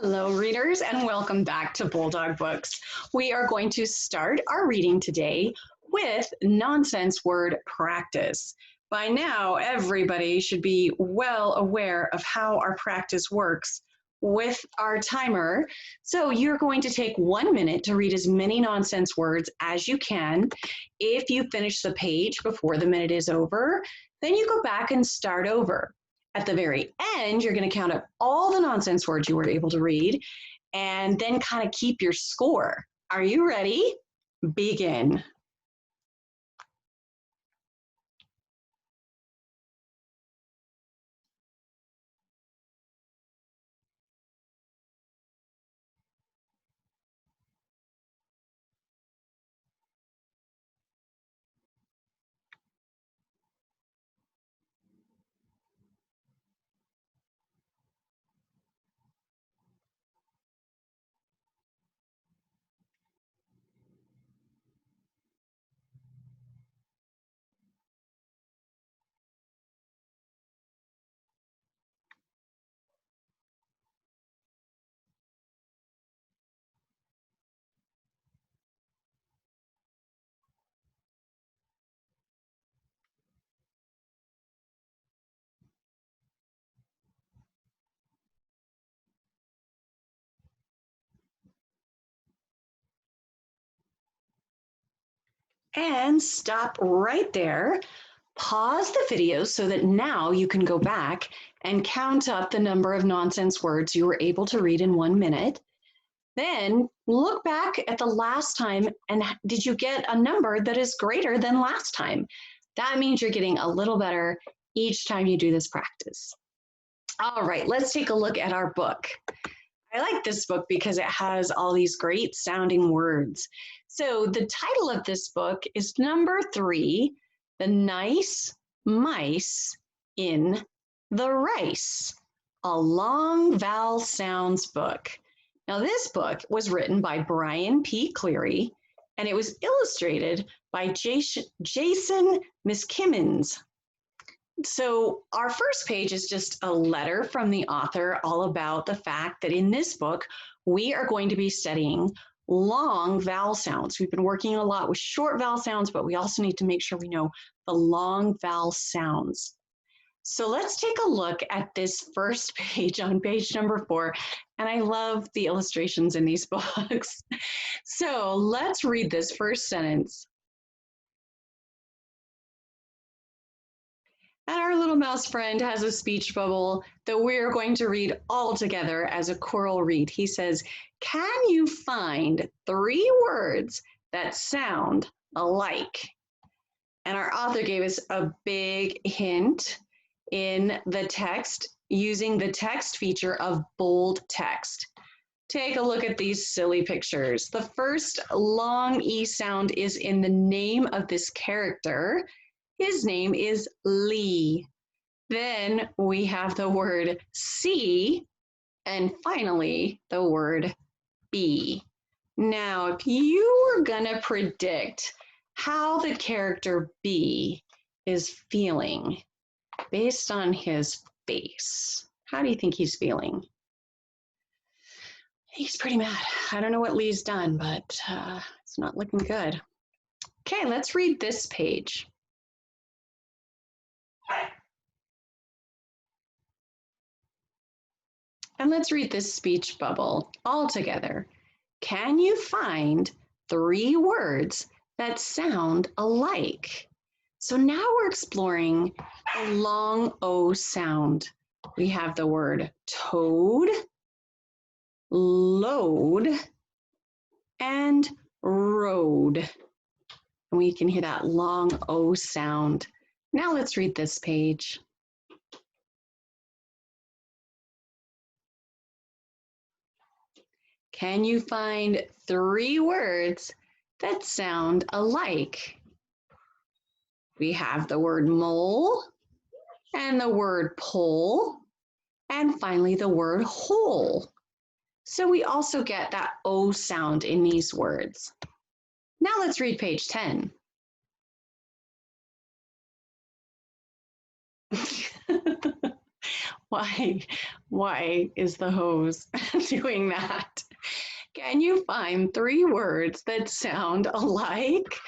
Hello, readers, and welcome back to Bulldog Books. We are going to start our reading today with nonsense word practice. By now, everybody should be well aware of how our practice works with our timer. So you're going to take 1 minute to read as many nonsense words as you can. If you finish the page before the minute is over, then you go back and start over. At the very end, you're going to count up all the nonsense words you were able to read and then kind of keep your score. Are you ready? Begin. And stop right there. Pause the video so that now you can go back and count up the number of nonsense words you were able to read in 1 minute. Then look back at the last time and did you get a number that is greater than last time? That means you're getting a little better each time you do this practice. All right, let's take a look at our book. I like this book because it has all these great sounding words. So the title of this book is number 3, The Nice Mice in the Rice, a long vowel sounds book. Now this book was written by Brian P. Cleary and it was illustrated by Jason Miskimmins. So our first page is just a letter from the author all about the fact that in this book, we are going to be studying long vowel sounds. We've been working a lot with short vowel sounds, but we also need to make sure we know the long vowel sounds. So let's take a look at this first page on page number 4. And I love the illustrations in these books. So let's read this first sentence. And our little mouse friend has a speech bubble that we're going to read all together as a choral read. He says, can you find 3 words that sound alike? And our author gave us a big hint in the text using the text feature of bold text. Take a look at these silly pictures. The first long E sound is in the name of this character. His name is Lee. Then we have the word see, and finally the word be. Now, if you were gonna predict how the character be is feeling based on his face, how do you think he's feeling? He's pretty mad. I don't know what Lee's done, but it's not looking good. Okay, let's read this page. And let's read this speech bubble all together. Can you find 3 words that sound alike? So now we're exploring a long O sound. We have the word toad, load, and road. And we can hear that long O sound. Now let's read this page. Can you find 3 words that sound alike? We have the word mole and the word pole and finally the word hole. So we also get that O sound in these words. Now let's read page 10. Why, why is the hose doing that? Can you find three words that sound alike?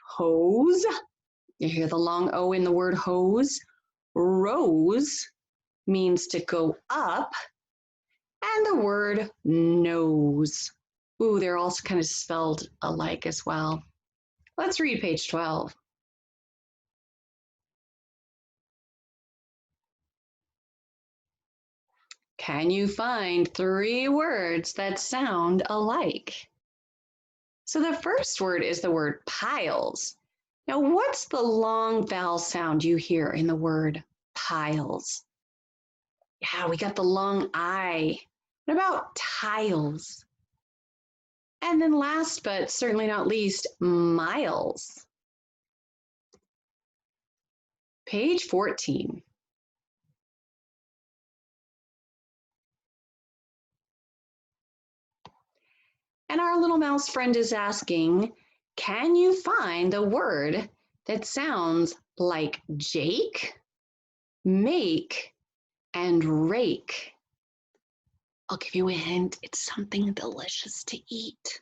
Hose. You hear the long O in the word hose. Rose means to go up. And the word nose. Ooh, they're also kind of spelled alike as well. Let's read page 12. Can you find three words that sound alike? So the first word is the word piles. Now, what's the long vowel sound you hear in the word piles? Yeah, we got the long I. What about tiles? And then last but certainly not least, miles. Page 14. And our little mouse friend is asking, can you find a word that sounds like Jake, make, and rake? I'll give you a hint. It's something delicious to eat.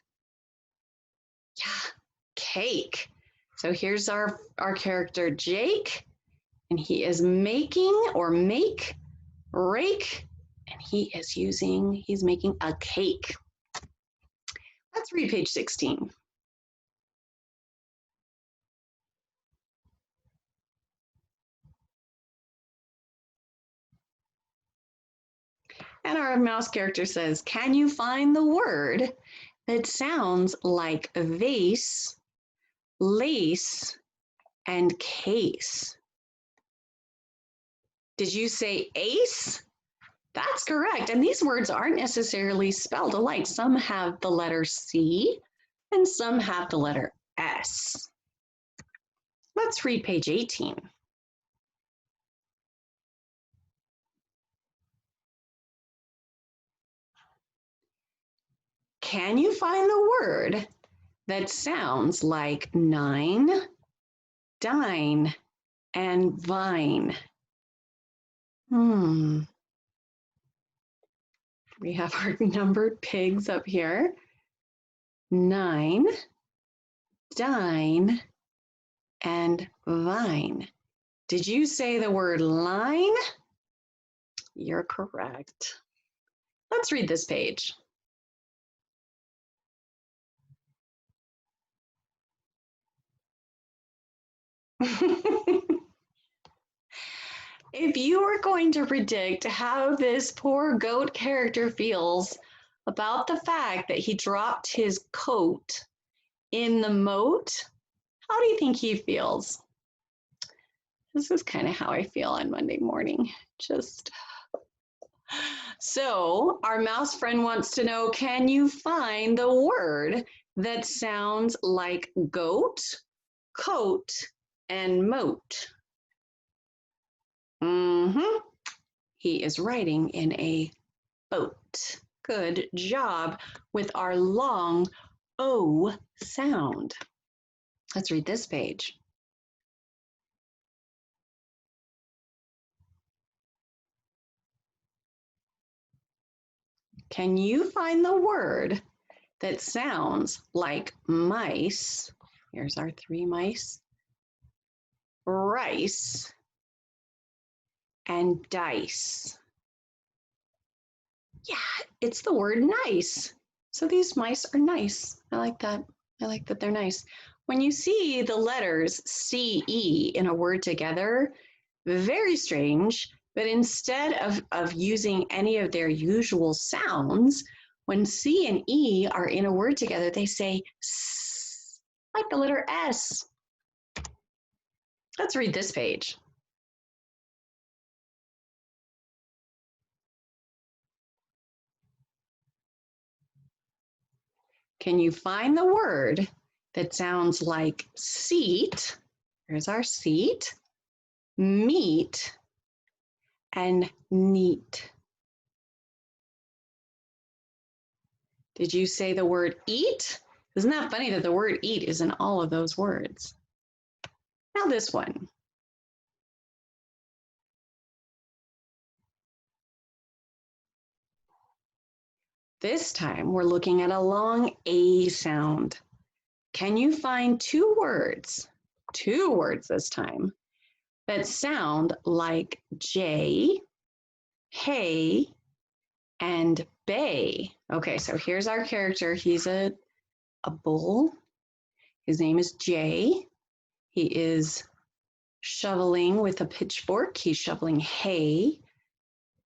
Yeah, cake. So here's our character Jake, and he is making or make, rake, and he's making a cake. Let's read page 16. And our mouse character says, can you find the word that sounds like vase, lace, and case? Did you say ace? That's correct. And these words aren't necessarily spelled alike. Some have the letter C and some have the letter S. Let's read page 18. Can you find the word that sounds like nine, dine, and vine? We have our numbered pigs up here. Nine, dine, and vine. Did you say the word line? You're correct. Let's read this page. If you were going to predict how this poor goat character feels about the fact that he dropped his coat in the moat, how do you think he feels? This is kind of how I feel on Monday morning. So our mouse friend wants to know, can you find the word that sounds like goat, coat, and moat? He is writing in a boat. Good job with our long O sound. Let's read this page. Can you find the word that sounds like mice? Here's our three mice. Rice and dice. Yeah, it's the word nice. So these mice are nice. I like that. I like that they're nice. When you see the letters CE in a word together, very strange, but instead of using any of their usual sounds, when C and E are in a word together, they say S, like the letter S. Let's read this page. Can you find the word that sounds like seat? Here's our seat, meat, and neat. Did you say the word eat? Isn't that funny that the word eat is in all of those words? Now this one. This time we're looking at a long A sound. Can you find two words this time, that sound like J, hey, and bay? Okay, so here's our character. He's a bull. His name is Jay. He is shoveling with a pitchfork. He's shoveling hay,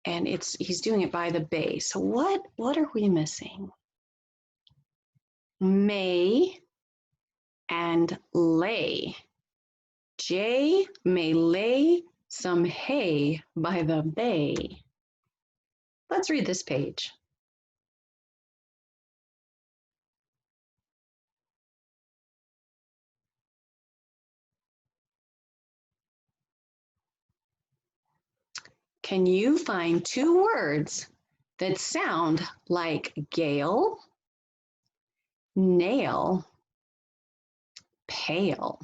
and he's doing it by the bay. So what are we missing? May and lay. Jay may lay some hay by the bay. Let's read this page. Can you find two words that sound like gale, nail, pale?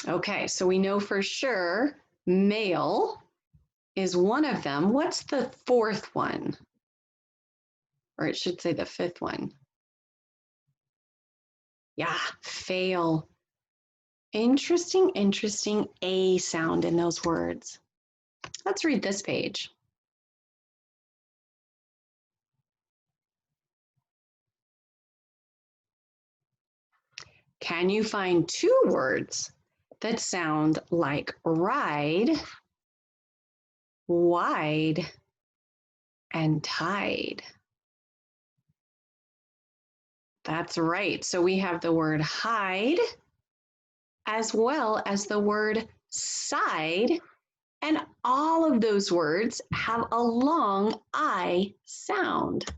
Okay, so we know for sure male is one of them. What's the fourth one? Or it should say the fifth one. Yeah, fail. Interesting A sound in those words. Let's read this page. Can you find two words that sound like ride, wide, and tide? That's right. So we have the word hide as well as the word side, and all of those words have a long I sound.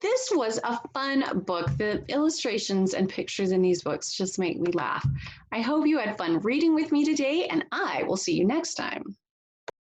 This was a fun book. The illustrations and pictures in these books just make me laugh. I hope you had fun reading with me today, and I will see you next time.